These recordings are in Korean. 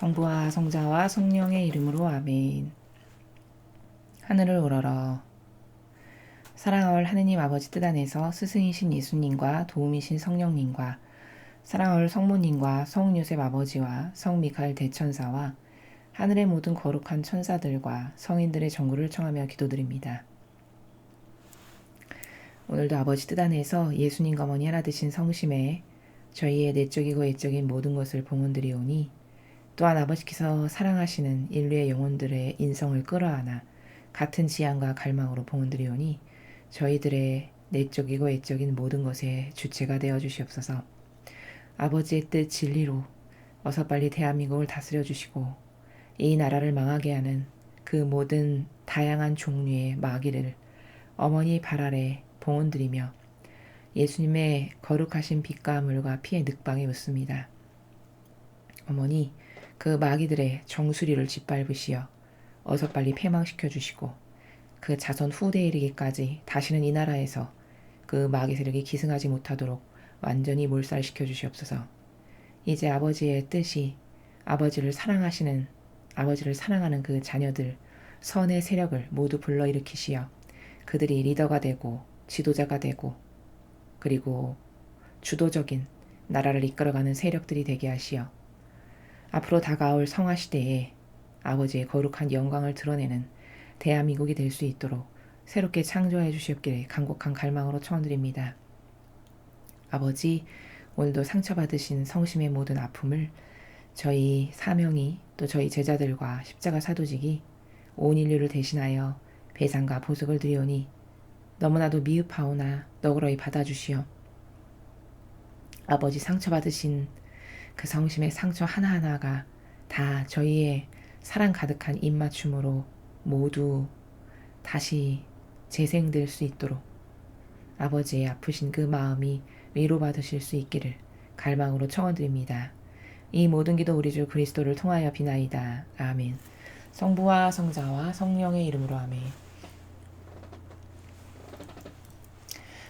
성부와 성자와 성령의 이름으로 아멘. 하늘을 우러러. 사랑하올 하느님 아버지 뜻 안에서 스승이신 예수님과 도움이신 성령님과 사랑하올 성모님과 성요셉 아버지와 성미카엘 대천사와 하늘의 모든 거룩한 천사들과 성인들의 전구를 청하며 기도드립니다. 오늘도 아버지 뜻 안에서 예수님과 어머니 하나 되신 성심에 저희의 내적이고 외적인 모든 것을 봉헌드리오니 또한 아버지께서 사랑하시는 인류의 영혼들의 인성을 끌어안아 같은 지향과 갈망으로 봉헌드리오니 저희들의 내적이고 외적인 모든 것의 주체가 되어 주시옵소서. 아버지의 뜻 진리로 어서 빨리 대한민국을 다스려 주시고 이 나라를 망하게 하는 그 모든 다양한 종류의 마귀를 어머니 발 아래 봉헌드리며 예수님의 거룩하신 빛과 물과 피의 늑방에 묻습니다. 어머니, 그 마귀들의 정수리를 짓밟으시어 어서 빨리 패망시켜 주시고 그 자손 후대에 이르기까지 다시는 이 나라에서 그 마귀 세력이 기승하지 못하도록 완전히 몰살시켜 주시옵소서. 이제 아버지의 뜻이 아버지를 사랑하는 그 자녀들 선의 세력을 모두 불러일으키시어 그들이 리더가 되고 지도자가 되고 그리고 주도적인 나라를 이끌어가는 세력들이 되게 하시어 앞으로 다가올 성화시대에 아버지의 거룩한 영광을 드러내는 대한민국이 될 수 있도록 새롭게 창조해 주시옵기를 간곡한 갈망으로 청원드립니다. 아버지, 오늘도 상처받으신 성심의 모든 아픔을 저희 사명이 또 저희 제자들과 십자가 사도직이 온 인류를 대신하여 배상과 보석을 드리오니 너무나도 미흡하오나 너그러이 받아주시어 아버지 상처받으신 그 성심의 상처 하나하나가 다 저희의 사랑 가득한 입맞춤으로 모두 다시 재생될 수 있도록 아버지의 아프신 그 마음이 위로받으실 수 있기를 갈망으로 청원드립니다. 이 모든 기도 우리 주 그리스도를 통하여 비나이다. 아멘. 성부와 성자와 성령의 이름으로 아멘.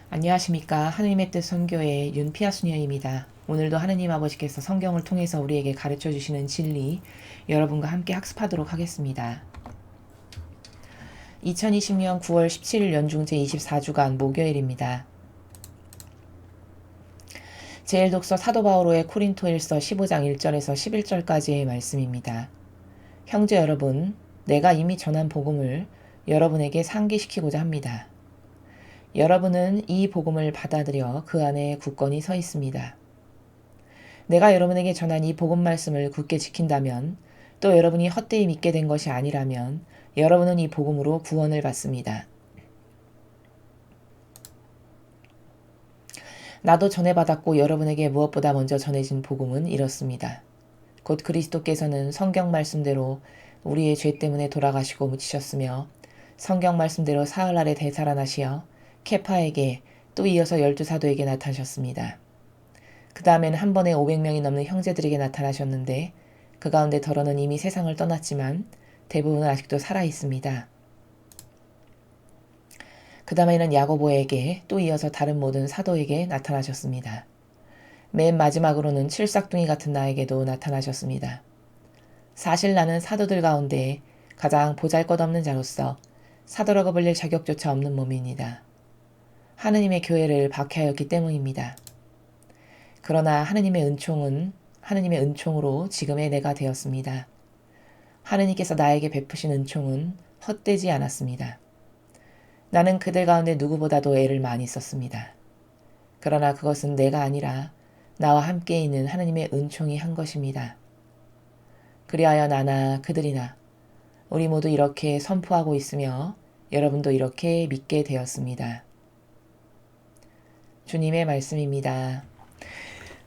안녕하십니까. 하느님의 뜻 선교의 윤피아 수녀입니다. 오늘도 하느님 아버지께서 성경을 통해서 우리에게 가르쳐 주시는 진리 여러분과 함께 학습하도록 하겠습니다. 2020년 9월 17일 연중 제24주간 목요일입니다. 제1독서 사도 바오로의 코린토일서 15장 1절에서 11절까지의 말씀입니다. 형제 여러분, 내가 이미 전한 복음을 여러분에게 상기시키고자 합니다. 여러분은 이 복음을 받아들여 그 안에 굳건히 서 있습니다. 내가 여러분에게 전한 이 복음 말씀을 굳게 지킨다면 또 여러분이 헛되이 믿게 된 것이 아니라면 여러분은 이 복음으로 구원을 받습니다. 나도 전해받았고 여러분에게 무엇보다 먼저 전해진 복음은 이렇습니다. 곧 그리스도께서는 성경 말씀대로 우리의 죄 때문에 돌아가시고 묻히셨으며 성경 말씀대로 사흘 아래 되살아나시어 케파에게 또 이어서 12사도에게 나타나셨습니다. 그 다음에는 한 번에 500명이 넘는 형제들에게 나타나셨는데 그 가운데 더러는 이미 세상을 떠났지만 대부분은 아직도 살아있습니다. 그 다음에는 야고보에게 또 이어서 다른 모든 사도에게 나타나셨습니다. 맨 마지막으로는 칠삭둥이 같은 나에게도 나타나셨습니다. 사실 나는 사도들 가운데 가장 보잘것없는 자로서 사도라고 불릴 자격조차 없는 몸입니다. 하느님의 교회를 박해하였기 때문입니다. 그러나 하느님의 은총으로 지금의 내가 되었습니다. 하느님께서 나에게 베푸신 은총은 헛되지 않았습니다. 나는 그들 가운데 누구보다도 애를 많이 썼습니다. 그러나 그것은 내가 아니라 나와 함께 있는 하느님의 은총이 한 것입니다. 그리하여 나나 그들이나 우리 모두 이렇게 선포하고 있으며 여러분도 이렇게 믿게 되었습니다. 주님의 말씀입니다.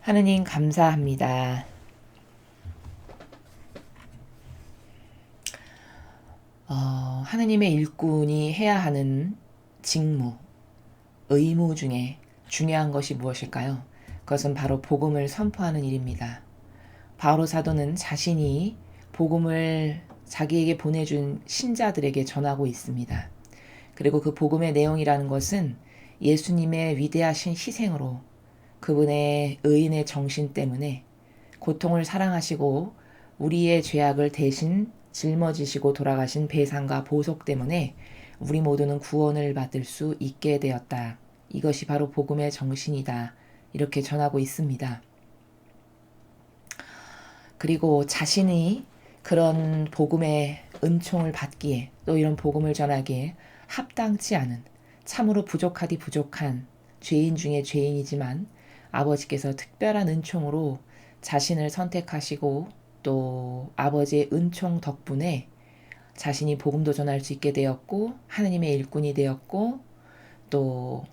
하느님 감사합니다. 하느님의 일꾼이 해야 하는 직무, 의무 중에 중요한 것이 무엇일까요? 그것은 바로 복음을 선포하는 일입니다. 바오로 사도는 자신이 복음을 자기에게 보내준 신자들에게 전하고 있습니다. 그리고 그 복음의 내용이라는 것은 예수님의 위대하신 희생으로 그분의 의인의 정신 때문에 고통을 사랑하시고 우리의 죄악을 대신 짊어지시고 돌아가신 배상과 보속 때문에 우리 모두는 구원을 받을 수 있게 되었다. 이것이 바로 복음의 정신이다. 이렇게 전하고 있습니다. 그리고 자신이 그런 복음의 은총을 받기에 또 이런 복음을 전하기에 합당치 않은 참으로 부족하디 부족한 죄인 중에 죄인이지만 아버지께서 특별한 은총으로 자신을 선택하시고 또 아버지의 은총 덕분에 자신이 복음도 전할 수 있게 되었고 하느님의 일꾼이 되었고 또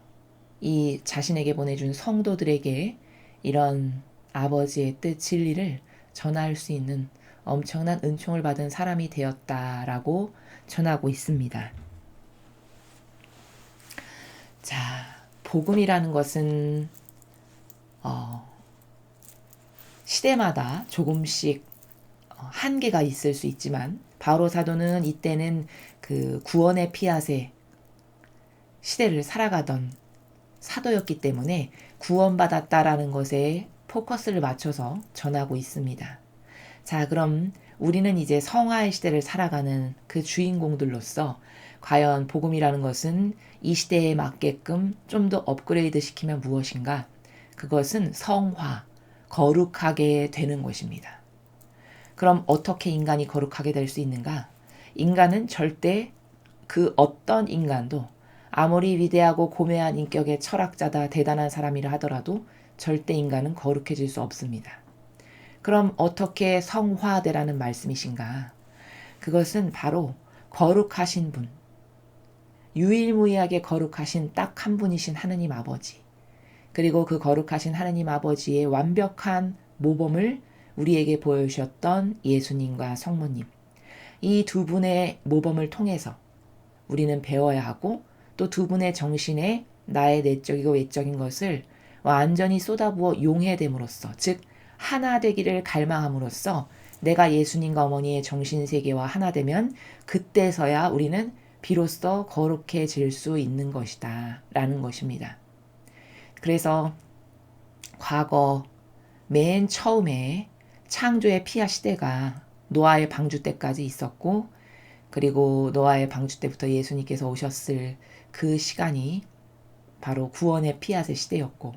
이 자신에게 보내준 성도들에게 이런 아버지의 뜻 진리를 전할 수 있는 엄청난 은총을 받은 사람이 되었다라고 전하고 있습니다. 자, 복음이라는 것은 시대마다 조금씩 한계가 있을 수 있지만 바로 사도는 이때는 그 구원의 피앗의 시대를 살아가던 사도였기 때문에 구원받았다라는 것에 포커스를 맞춰서 전하고 있습니다. 자, 그럼 우리는 이제 성화의 시대를 살아가는 그 주인공들로서 과연 복음이라는 것은 이 시대에 맞게끔 좀 더 업그레이드 시키면 무엇인가? 그것은 성화, 거룩하게 되는 것입니다. 그럼 어떻게 인간이 거룩하게 될 수 있는가? 인간은 절대 그 어떤 인간도 아무리 위대하고 고매한 인격의 철학자다 대단한 사람이라 하더라도 절대 인간은 거룩해질 수 없습니다. 그럼 어떻게 성화되라는 말씀이신가? 그것은 바로 거룩하신 분, 유일무이하게 거룩하신 딱 한 분이신 하느님 아버지, 그리고 그 거룩하신 하느님 아버지의 완벽한 모범을 우리에게 보여주셨던 예수님과 성모님, 이 두 분의 모범을 통해서 우리는 배워야 하고 또 두 분의 정신에 나의 내적이고 외적인 것을 완전히 쏟아부어 용해됨으로써, 즉 하나 되기를 갈망함으로써 내가 예수님과 어머니의 정신세계와 하나 되면 그때서야 우리는 비로소 거룩해질 수 있는 것이다 라는 것입니다. 그래서 과거 맨 처음에 창조의 피아 시대가 노아의 방주 때까지 있었고, 그리고 노아의 방주 때부터 예수님께서 오셨을 그 시간이 바로 구원의 피앗의 시대였고,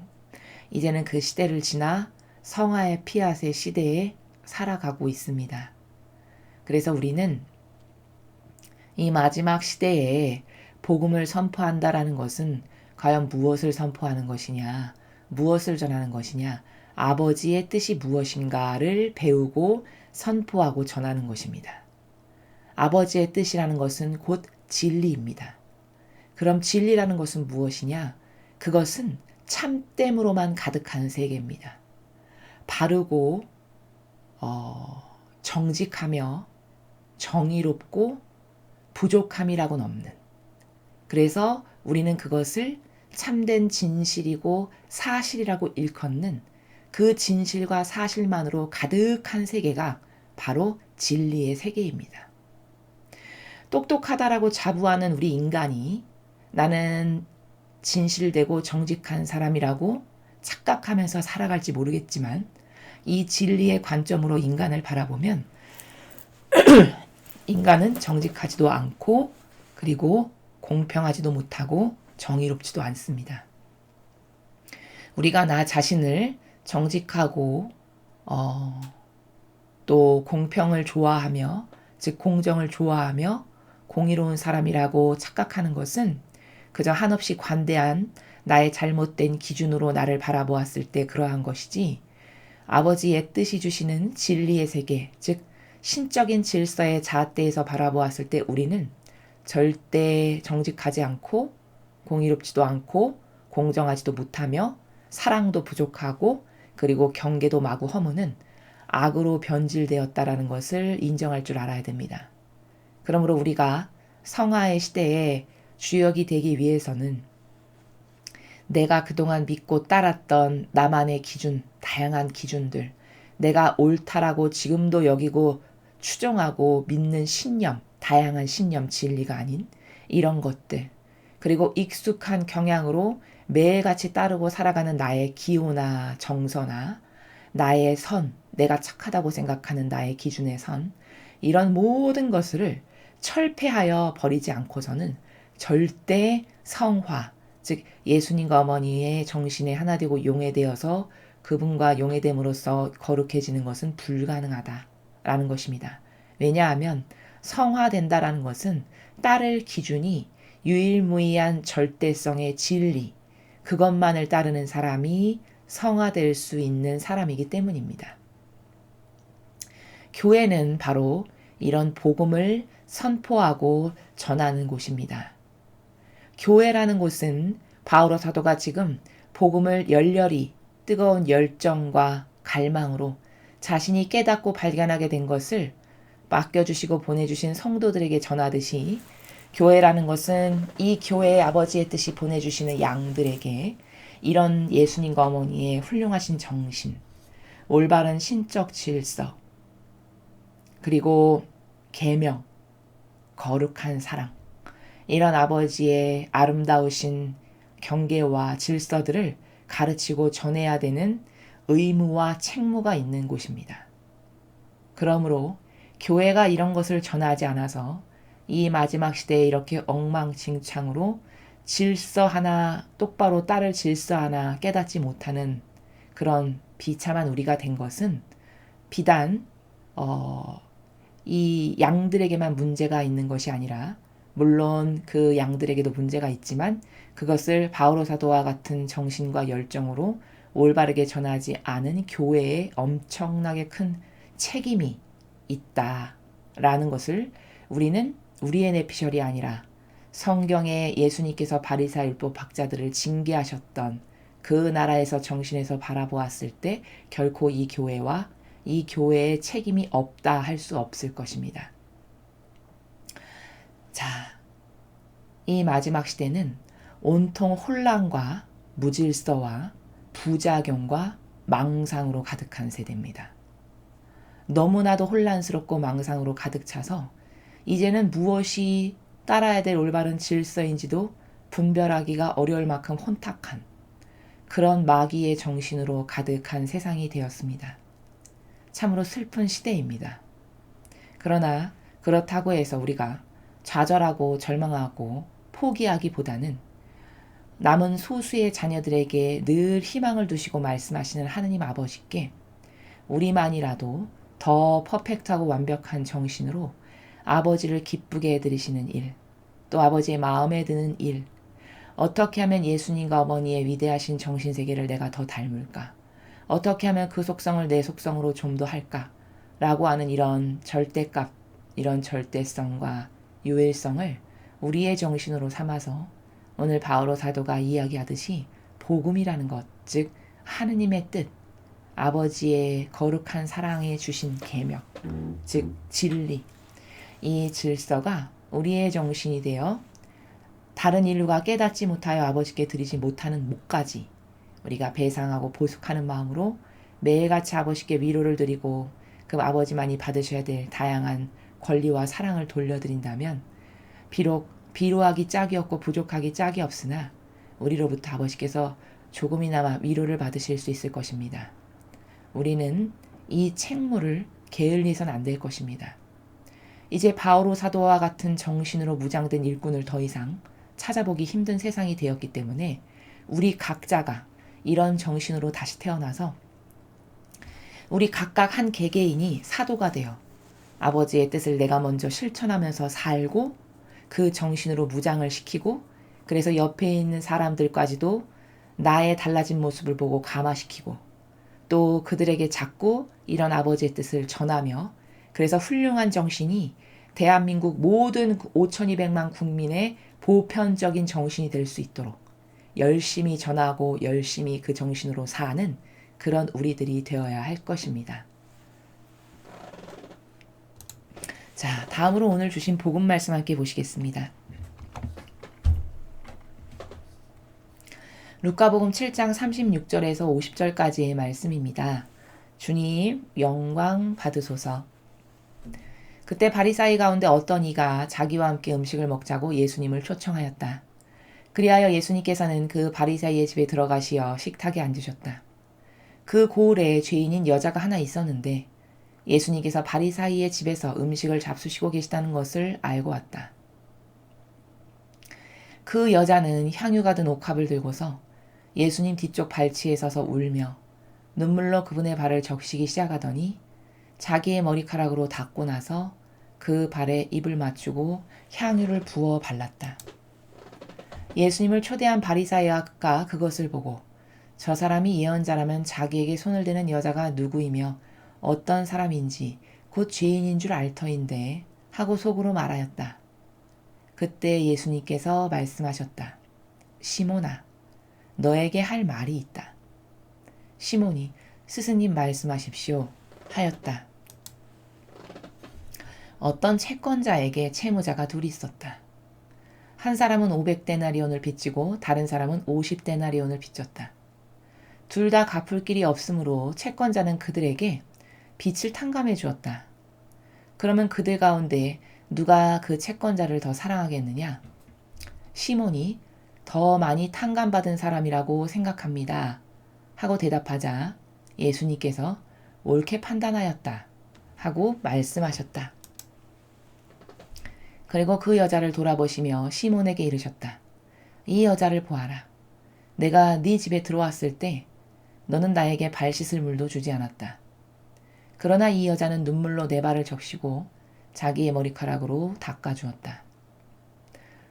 이제는 그 시대를 지나 성화의 피앗의 시대에 살아가고 있습니다. 그래서 우리는 이 마지막 시대에 복음을 선포한다라는 것은 과연 무엇을 선포하는 것이냐, 무엇을 전하는 것이냐, 아버지의 뜻이 무엇인가를 배우고 선포하고 전하는 것입니다. 아버지의 뜻이라는 것은 곧 진리입니다. 그럼 진리라는 것은 무엇이냐? 그것은 참됨으로만 가득한 세계입니다. 바르고 정직하며 정의롭고 부족함이라고는 없는, 그래서 우리는 그것을 참된 진실이고 사실이라고 일컫는 그 진실과 사실만으로 가득한 세계가 바로 진리의 세계입니다. 똑똑하다라고 자부하는 우리 인간이 나는 진실되고 정직한 사람이라고 착각하면서 살아갈지 모르겠지만 이 진리의 관점으로 인간을 바라보면 인간은 정직하지도 않고 그리고 공평하지도 못하고 정의롭지도 않습니다. 우리가 나 자신을 정직하고 또 공평을 좋아하며, 즉 공정을 좋아하며 공의로운 사람이라고 착각하는 것은 그저 한없이 관대한 나의 잘못된 기준으로 나를 바라보았을 때 그러한 것이지, 아버지의 뜻이 주시는 진리의 세계, 즉 신적인 질서의 잣대에서 바라보았을 때 우리는 절대 정직하지 않고 공의롭지도 않고 공정하지도 못하며 사랑도 부족하고 그리고 경계도 마구 허무는 악으로 변질되었다라는 것을 인정할 줄 알아야 됩니다. 그러므로 우리가 성화의 시대에 주역이 되기 위해서는 내가 그동안 믿고 따랐던 나만의 기준, 다양한 기준들, 내가 옳다라고 지금도 여기고 추종하고 믿는 신념, 다양한 신념, 진리가 아닌 이런 것들, 그리고 익숙한 경향으로 매일같이 따르고 살아가는 나의 기호나 정서나 나의 선, 내가 착하다고 생각하는 나의 기준에 선 이런 모든 것을 철폐하여 버리지 않고서는 절대 성화, 즉 예수님과 어머니의 정신에 하나 되고 용해되어서 그분과 용해됨으로써 거룩해지는 것은 불가능하다라는 것입니다. 왜냐하면 성화된다라는 것은 따를 기준이 유일무이한 절대성의 진리, 그것만을 따르는 사람이 성화될 수 있는 사람이기 때문입니다. 교회는 바로 이런 복음을 선포하고 전하는 곳입니다. 교회라는 곳은 바오로 사도가 지금 복음을 열렬히 뜨거운 열정과 갈망으로 자신이 깨닫고 발견하게 된 것을 맡겨주시고 보내주신 성도들에게 전하듯이 교회라는 것은 이 교회의 아버지의 뜻이 보내주시는 양들에게 이런 예수님과 어머니의 훌륭하신 정신, 올바른 신적 질서, 그리고 계명, 거룩한 사랑, 이런 아버지의 아름다우신 경계와 질서들을 가르치고 전해야 되는 의무와 책무가 있는 곳입니다. 그러므로 교회가 이런 것을 전하지 않아서 이 마지막 시대에 이렇게 엉망진창으로 질서 하나, 똑바로 따를 질서 하나 깨닫지 못하는 그런 비참한 우리가 된 것은 비단 이 양들에게만 문제가 있는 것이 아니라, 물론 그 양들에게도 문제가 있지만 그것을 바오로 사도와 같은 정신과 열정으로 올바르게 전하지 않은 교회에 엄청나게 큰 책임이 있다라는 것을 우리는 우리의 내피셜이 아니라 성경에 예수님께서 바리사 율법 학자들을 징계하셨던 그 나라에서 정신에서 바라보았을 때 결코 이 교회와 이 교회의 책임이 없다 할 수 없을 것입니다. 자, 이 마지막 시대는 온통 혼란과 무질서와 부작용과 망상으로 가득한 세대입니다. 너무나도 혼란스럽고 망상으로 가득 차서 이제는 무엇이 따라야 될 올바른 질서인지도 분별하기가 어려울 만큼 혼탁한 그런 마귀의 정신으로 가득한 세상이 되었습니다. 참으로 슬픈 시대입니다. 그러나 그렇다고 해서 우리가 좌절하고 절망하고 포기하기보다는 남은 소수의 자녀들에게 늘 희망을 두시고 말씀하시는 하느님 아버지께 우리만이라도 더 퍼펙트하고 완벽한 정신으로 아버지를 기쁘게 해드리시는 일, 또 아버지의 마음에 드는 일, 어떻게 하면 예수님과 어머니의 위대하신 정신세계를 내가 더 닮을까? 어떻게 하면 그 속성을 내 속성으로 좀 더 할까? 라고 하는 이런 절대값, 이런 절대성과 유일성을 우리의 정신으로 삼아서 오늘 바오로 사도가 이야기하듯이 복음이라는 것, 즉 하느님의 뜻, 아버지의 거룩한 사랑에 주신 계명, 즉 진리, 이 질서가 우리의 정신이 되어 다른 인류가 깨닫지 못하여 아버지께 드리지 못하는 목까지 우리가 배상하고 보숙하는 마음으로 매일같이 아버지께 위로를 드리고 그 아버지만이 받으셔야 될 다양한 권리와 사랑을 돌려드린다면 비록 비루하기 짝이 없고 부족하기 짝이 없으나 우리로부터 아버지께서 조금이나마 위로를 받으실 수 있을 것입니다. 우리는 이 책무를 게을리선 안 될 것입니다. 이제 바오로 사도와 같은 정신으로 무장된 일꾼을 더 이상 찾아보기 힘든 세상이 되었기 때문에 우리 각자가 이런 정신으로 다시 태어나서 우리 각각 한 개개인이 사도가 되어 아버지의 뜻을 내가 먼저 실천하면서 살고 그 정신으로 무장을 시키고 그래서 옆에 있는 사람들까지도 나의 달라진 모습을 보고 감화시키고 또 그들에게 자꾸 이런 아버지의 뜻을 전하며 그래서 훌륭한 정신이 대한민국 모든 5,200만 국민의 보편적인 정신이 될 수 있도록 열심히 전하고 열심히 그 정신으로 사는 그런 우리들이 되어야 할 것입니다. 자, 다음으로 오늘 주신 복음 말씀 함께 보시겠습니다. 루카복음 7장 36절에서 50절까지의 말씀입니다. 주님 영광 받으소서. 그때 바리사이 가운데 어떤 이가 자기와 함께 음식을 먹자고 예수님을 초청하였다. 그리하여 예수님께서는 그 바리사이의 집에 들어가시어 식탁에 앉으셨다. 그 고을에 죄인인 여자가 하나 있었는데 예수님께서 바리사이의 집에서 음식을 잡수시고 계시다는 것을 알고 왔다. 그 여자는 향유가 든 옥합을 들고서 예수님 뒤쪽 발치에 서서 울며 눈물로 그분의 발을 적시기 시작하더니 자기의 머리카락으로 닦고 나서 그 발에 입을 맞추고 향유를 부어 발랐다. 예수님을 초대한 바리사이가 그것을 보고 저 사람이 예언자라면 자기에게 손을 대는 여자가 누구이며 어떤 사람인지 곧 죄인인 줄 알 터인데 하고 속으로 말하였다. 그때 예수님께서 말씀하셨다. 시몬아, 너에게 할 말이 있다. 시몬이 스승님 말씀하십시오 하였다. 어떤 채권자에게 채무자가 둘이 있었다. 한 사람은 500데나리온을 빚지고 다른 사람은 50데나리온을 빚졌다. 둘 다 갚을 길이 없으므로 채권자는 그들에게 빚을 탕감해 주었다. 그러면 그들 가운데 누가 그 채권자를 더 사랑하겠느냐? 시몬이 더 많이 탕감받은 사람이라고 생각합니다. 하고 대답하자 예수님께서 옳게 판단하였다. 하고 말씀하셨다. 그리고 그 여자를 돌아보시며 시몬에게 이르셨다. 이 여자를 보아라. 내가 네 집에 들어왔을 때 너는 나에게 발 씻을 물도 주지 않았다. 그러나 이 여자는 눈물로 내 발을 적시고 자기의 머리카락으로 닦아주었다.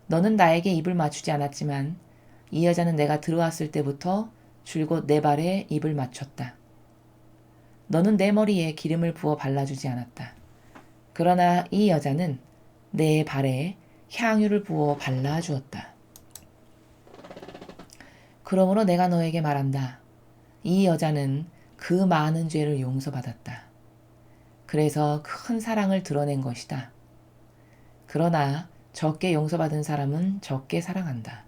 너는 나에게 입을 맞추지 않았지만 이 여자는 내가 들어왔을 때부터 줄곧 내 발에 입을 맞췄다. 너는 내 머리에 기름을 부어 발라주지 않았다. 그러나 이 여자는 내 발에 향유를 부어 발라주었다. 그러므로 내가 너에게 말한다. 이 여자는 그 많은 죄를 용서받았다. 그래서 큰 사랑을 드러낸 것이다. 그러나 적게 용서받은 사람은 적게 사랑한다.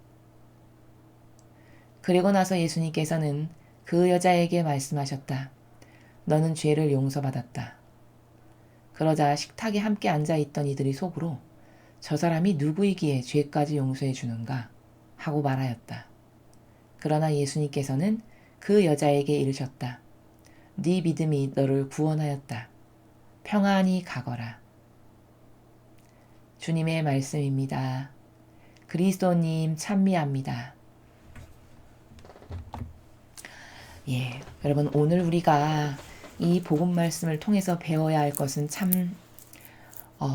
그리고 나서 예수님께서는 그 여자에게 말씀하셨다. 너는 죄를 용서받았다. 그러자 식탁에 함께 앉아있던 이들이 속으로 저 사람이 누구이기에 죄까지 용서해 주는가 하고 말하였다. 그러나 예수님께서는 그 여자에게 이르셨다. 네 믿음이 너를 구원하였다. 평안히 가거라. 주님의 말씀입니다. 그리스도님 찬미합니다. 여러분 오늘 우리가 이 복음 말씀을 통해서 배워야 할 것은 참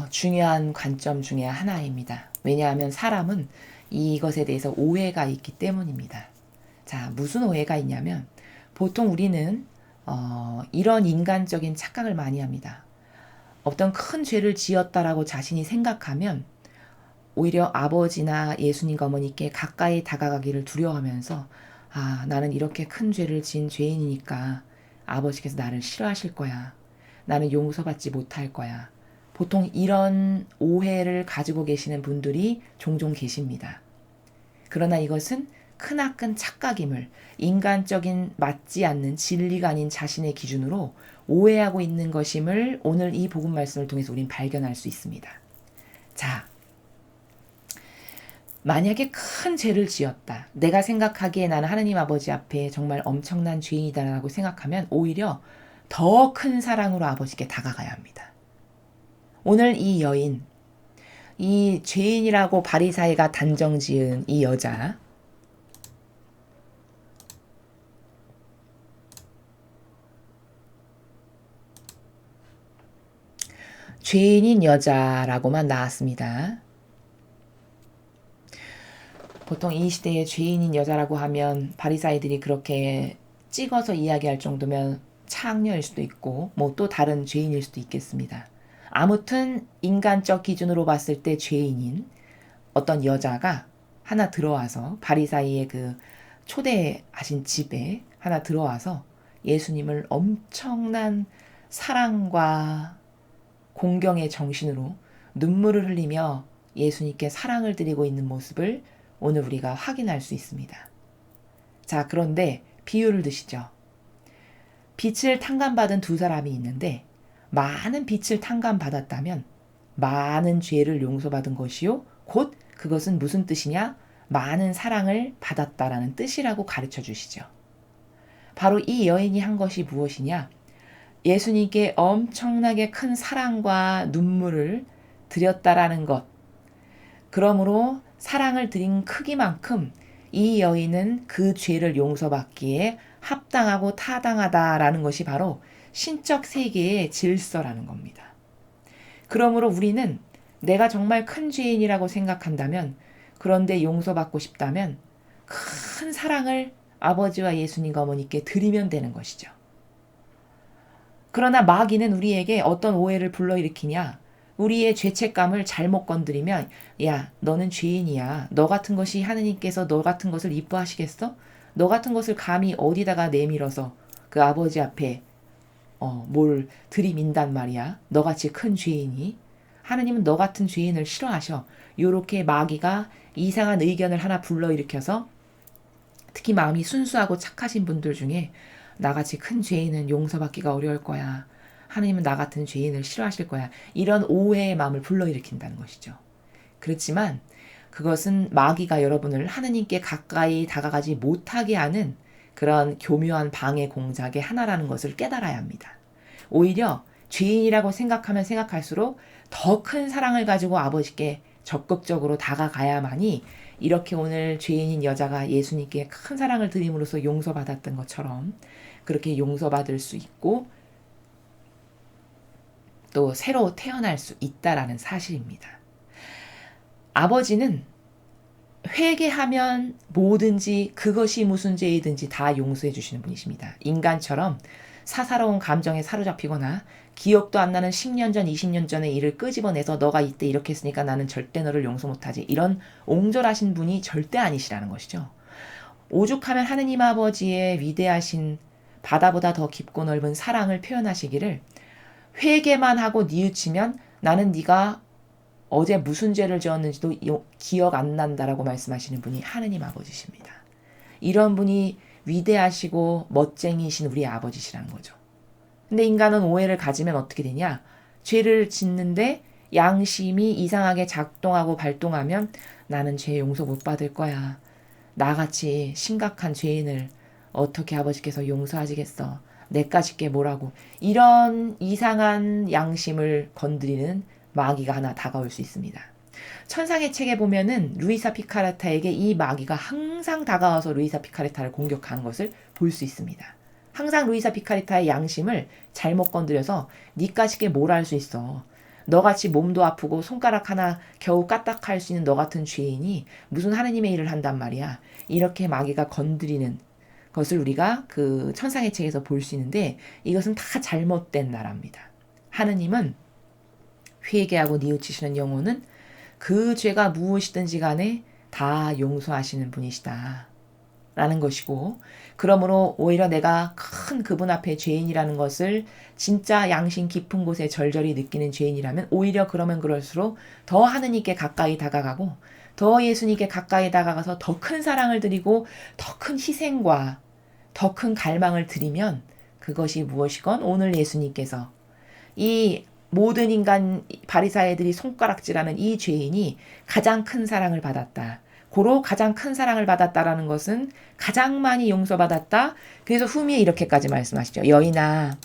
중요한 관점 중에 하나입니다. 왜냐하면 사람은 이것에 대해서 오해가 있기 때문입니다. 자, 무슨 오해가 있냐면 보통 우리는 이런 인간적인 착각을 많이 합니다. 어떤 큰 죄를 지었다라고 자신이 생각하면 오히려 아버지나 예수님과 어머니께 가까이 다가가기를 두려워하면서 나는 이렇게 큰 죄를 지은 죄인이니까 아버지께서 나를 싫어하실 거야. 나는 용서받지 못할 거야. 보통 이런 오해를 가지고 계시는 분들이 종종 계십니다. 그러나 이것은 크나큰 착각임을 인간적인 맞지 않는 진리가 아닌 자신의 기준으로 오해하고 있는 것임을 오늘 이 복음 말씀을 통해서 우린 발견할 수 있습니다. 자, 만약에 큰 죄를 지었다. 내가 생각하기에 나는 하느님 아버지 앞에 정말 엄청난 죄인이다라고 생각하면 오히려 더 큰 사랑으로 아버지께 다가가야 합니다. 오늘 이 여인, 이 죄인이라고 바리사이가 단정지은 이 여자, 죄인인 여자라고만 나왔습니다. 보통 이 시대에 죄인인 여자라고 하면 바리사이들이 그렇게 찍어서 이야기할 정도면 창녀일 수도 있고 뭐 또 다른 죄인일 수도 있겠습니다. 아무튼 인간적 기준으로 봤을 때 죄인인 어떤 여자가 하나 들어와서 바리사이의 그 초대하신 집에 하나 들어와서 예수님을 엄청난 사랑과 공경의 정신으로 눈물을 흘리며 예수님께 사랑을 드리고 있는 모습을 오늘 우리가 확인할 수 있습니다. 자, 그런데 비유를 드시죠. 빚을 탕감받은 두 사람이 있는데 많은 빚을 탕감받았다면 많은 죄를 용서받은 것이요. 곧 그것은 무슨 뜻이냐? 많은 사랑을 받았다라는 뜻이라고 가르쳐 주시죠. 바로 이 여인이 한 것이 무엇이냐? 예수님께 엄청나게 큰 사랑과 눈물을 드렸다라는 것. 그러므로 사랑을 드린 크기만큼 이 여인은 그 죄를 용서받기에 합당하고 타당하다라는 것이 바로 신적 세계의 질서라는 겁니다. 그러므로 우리는 내가 정말 큰 죄인이라고 생각한다면, 그런데 용서받고 싶다면 큰 사랑을 아버지와 예수님과 어머니께 드리면 되는 것이죠. 그러나 마귀는 우리에게 어떤 오해를 불러일으키냐? 우리의 죄책감을 잘못 건드리면, 야, 너는 죄인이야. 너 같은 것이 하느님께서 너 같은 것을 이뻐하시겠어? 너 같은 것을 감히 어디다가 내밀어서 그 아버지 앞에 뭘 들이민단 말이야. 너같이 큰 죄인이. 하느님은 너 같은 죄인을 싫어하셔. 요렇게 마귀가 이상한 의견을 하나 불러일으켜서, 특히 마음이 순수하고 착하신 분들 중에 나같이 큰 죄인은 용서받기가 어려울 거야. 하느님은 나 같은 죄인을 싫어하실 거야. 이런 오해의 마음을 불러일으킨다는 것이죠. 그렇지만 그것은 마귀가 여러분을 하느님께 가까이 다가가지 못하게 하는 그런 교묘한 방해 공작의 하나라는 것을 깨달아야 합니다. 오히려 죄인이라고 생각하면 생각할수록 더 큰 사랑을 가지고 아버지께 적극적으로 다가가야만이 이렇게 오늘 죄인인 여자가 예수님께 큰 사랑을 드림으로써 용서받았던 것처럼 그렇게 용서받을 수 있고 또 새로 태어날 수 있다라는 사실입니다. 아버지는 회개하면 뭐든지 그것이 무슨 죄이든지 다 용서해 주시는 분이십니다. 인간처럼 사사로운 감정에 사로잡히거나 기억도 안 나는 10년 전, 20년 전의 일을 끄집어내서 너가 이때 이렇게 했으니까 나는 절대 너를 용서 못하지. 이런 옹졸하신 분이 절대 아니시라는 것이죠. 오죽하면 하느님 아버지의 위대하신 바다보다 더 깊고 넓은 사랑을 표현하시기를, 회개만 하고 뉘우치면 나는 네가 어제 무슨 죄를 지었는지도 기억 안 난다라고 말씀하시는 분이 하느님 아버지십니다. 이런 분이 위대하시고 멋쟁이신 우리 아버지시라는 거죠. 근데 인간은 오해를 가지면 어떻게 되냐? 죄를 짓는데 양심이 이상하게 작동하고 발동하면 나는 죄 용서 못 받을 거야. 나같이 심각한 죄인을 어떻게 아버지께서 용서하시겠어. 내까짓 게 뭐라고. 이런 이상한 양심을 건드리는 마귀가 하나 다가올 수 있습니다. 천상의 책에 보면은 루이사 피카레타에게 이 마귀가 항상 다가와서 루이사 피카레타를 공격하는 것을 볼 수 있습니다. 항상 루이사 피카레타의 양심을 잘못 건드려서 니까짓 게 뭘 할 수 있어. 너같이 몸도 아프고 손가락 하나 겨우 까딱할 수 있는 너 같은 죄인이 무슨 하느님의 일을 한단 말이야. 이렇게 마귀가 건드리는 것을 우리가 그 천상의 책에서 볼 수 있는데, 이것은 다 잘못된 나라입니다. 하느님은 회개하고 뉘우치시는 영혼은 그 죄가 무엇이든지 간에 다 용서하시는 분이시다 라는 것이고, 그러므로 오히려 내가 큰 그분 앞에 죄인이라는 것을 진짜 양심 깊은 곳에 절절히 느끼는 죄인이라면 오히려 그러면 그럴수록 더 하느님께 가까이 다가가고 더 예수님께 가까이 다가가서 더 큰 사랑을 드리고 더 큰 희생과 더 큰 갈망을 드리면, 그것이 무엇이건 오늘 예수님께서 이 모든 인간 바리사이들이 손가락질하는 이 죄인이 가장 큰 사랑을 받았다. 고로 가장 큰 사랑을 받았다라는 것은 가장 많이 용서받았다. 그래서 후미에 이렇게까지 말씀하시죠. 여인아,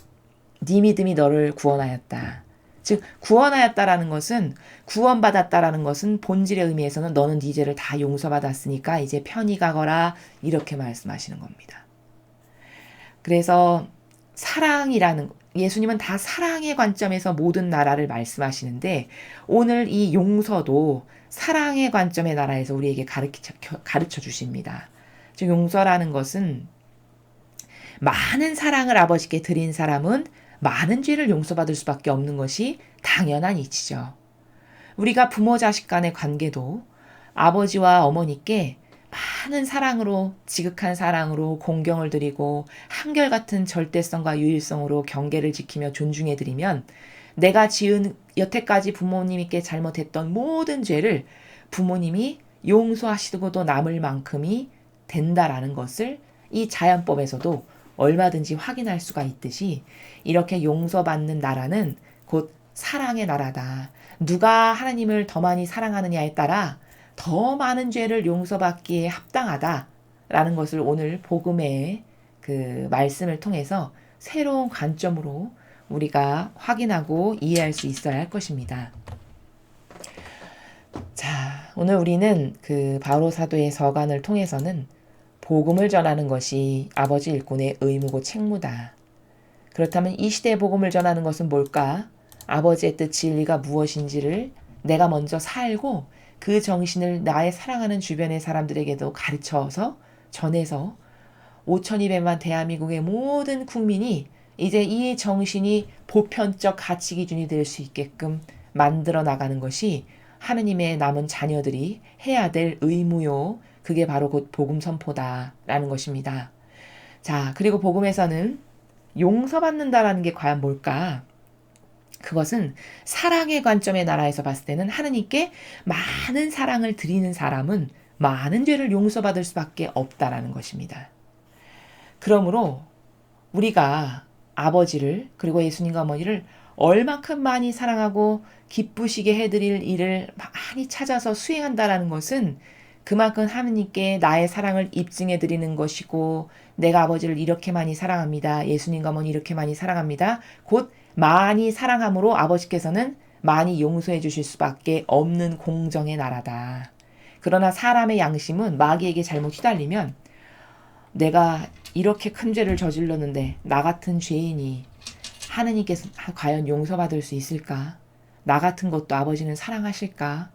네 믿음이 너를 구원하였다. 즉 구원하였다라는 것은, 구원받았다라는 것은 본질의 의미에서는 너는 네 죄를 다 용서받았으니까 이제 편히 가거라, 이렇게 말씀하시는 겁니다. 그래서 사랑이라는, 예수님은 다 사랑의 관점에서 모든 나라를 말씀하시는데, 오늘 이 용서도 사랑의 관점의 나라에서 우리에게 가르쳐 주십니다. 즉 용서라는 것은, 많은 사랑을 아버지께 드린 사람은 많은 죄를 용서받을 수밖에 없는 것이 당연한 이치죠. 우리가 부모 자식 간의 관계도 아버지와 어머니께 많은 사랑으로, 지극한 사랑으로 공경을 드리고 한결같은 절대성과 유일성으로 경계를 지키며 존중해드리면, 내가 지은 여태까지 부모님께 잘못했던 모든 죄를 부모님이 용서하시고도 남을 만큼이 된다라는 것을 이 자연법에서도 얼마든지 확인할 수가 있듯이, 이렇게 용서받는 나라는 곧 사랑의 나라다. 누가 하나님을 더 많이 사랑하느냐에 따라 더 많은 죄를 용서받기에 합당하다라는 것을 오늘 복음의 그 말씀을 통해서 새로운 관점으로 우리가 확인하고 이해할 수 있어야 할 것입니다. 자, 오늘 우리는 그 바오로 사도의 서간을 통해서는 복음을 전하는 것이 아버지 일꾼의 의무고 책무다. 그렇다면 이 시대의 복음을 전하는 것은 뭘까? 아버지의 뜻 진리가 무엇인지를 내가 먼저 살고 그 정신을 나의 사랑하는 주변의 사람들에게도 가르쳐서 전해서 5,200만 대한민국의 모든 국민이 이제 이 정신이 보편적 가치 기준이 될 수 있게끔 만들어 나가는 것이 하느님의 남은 자녀들이 해야 될 의무요. 그게 바로 곧 복음 선포다라는 것입니다. 자, 그리고 복음에서는 용서받는다라는 게 과연 뭘까? 그것은 사랑의 관점의 나라에서 봤을 때는 하느님께 많은 사랑을 드리는 사람은 많은 죄를 용서받을 수밖에 없다라는 것입니다. 그러므로 우리가 아버지를 그리고 예수님과 어머니를 얼마큼 많이 사랑하고 기쁘시게 해드릴 일을 많이 찾아서 수행한다라는 것은 그만큼 하느님께 나의 사랑을 입증해 드리는 것이고 내가 아버지를 이렇게 많이 사랑합니다. 예수님과 어머니 이렇게 많이 사랑합니다. 곧 많이 사랑함으로 아버지께서는 많이 용서해 주실 수밖에 없는 공정의 나라다. 그러나 사람의 양심은 마귀에게 잘못 휘달리면 내가 이렇게 큰 죄를 저질렀는데 나 같은 죄인이 하느님께서 과연 용서받을 수 있을까? 나 같은 것도 아버지는 사랑하실까?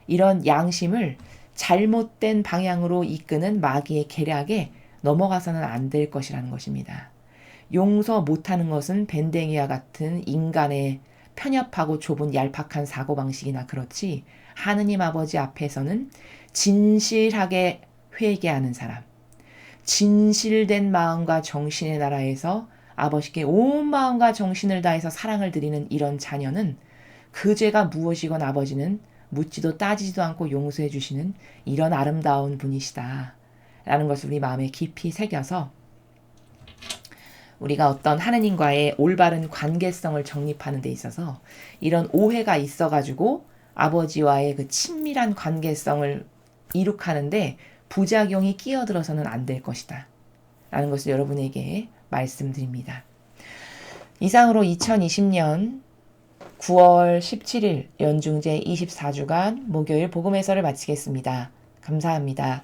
이런 양심을 잘못된 방향으로 이끄는 마귀의 계략에 넘어가서는 안 될 것이라는 것입니다. 용서 못하는 것은 밴댕이와 같은 인간의 편협하고 좁은 얄팍한 사고방식이나 그렇지 하느님 아버지 앞에서는 진실하게 회개하는 사람, 진실된 마음과 정신의 나라에서 아버지께 온 마음과 정신을 다해서 사랑을 드리는 이런 자녀는 그 죄가 무엇이건 아버지는 묻지도 따지지도 않고 용서해 주시는 이런 아름다운 분이시다. 라는 것을 우리 마음에 깊이 새겨서 우리가 어떤 하느님과의 올바른 관계성을 정립하는 데 있어서 이런 오해가 있어가지고 아버지와의 그 친밀한 관계성을 이룩하는데 부작용이 끼어들어서는 안 될 것이다. 라는 것을 여러분에게 말씀드립니다. 이상으로 2020년 9월 17일 연중제 24주간 목요일 복음 해설을 마치겠습니다. 감사합니다.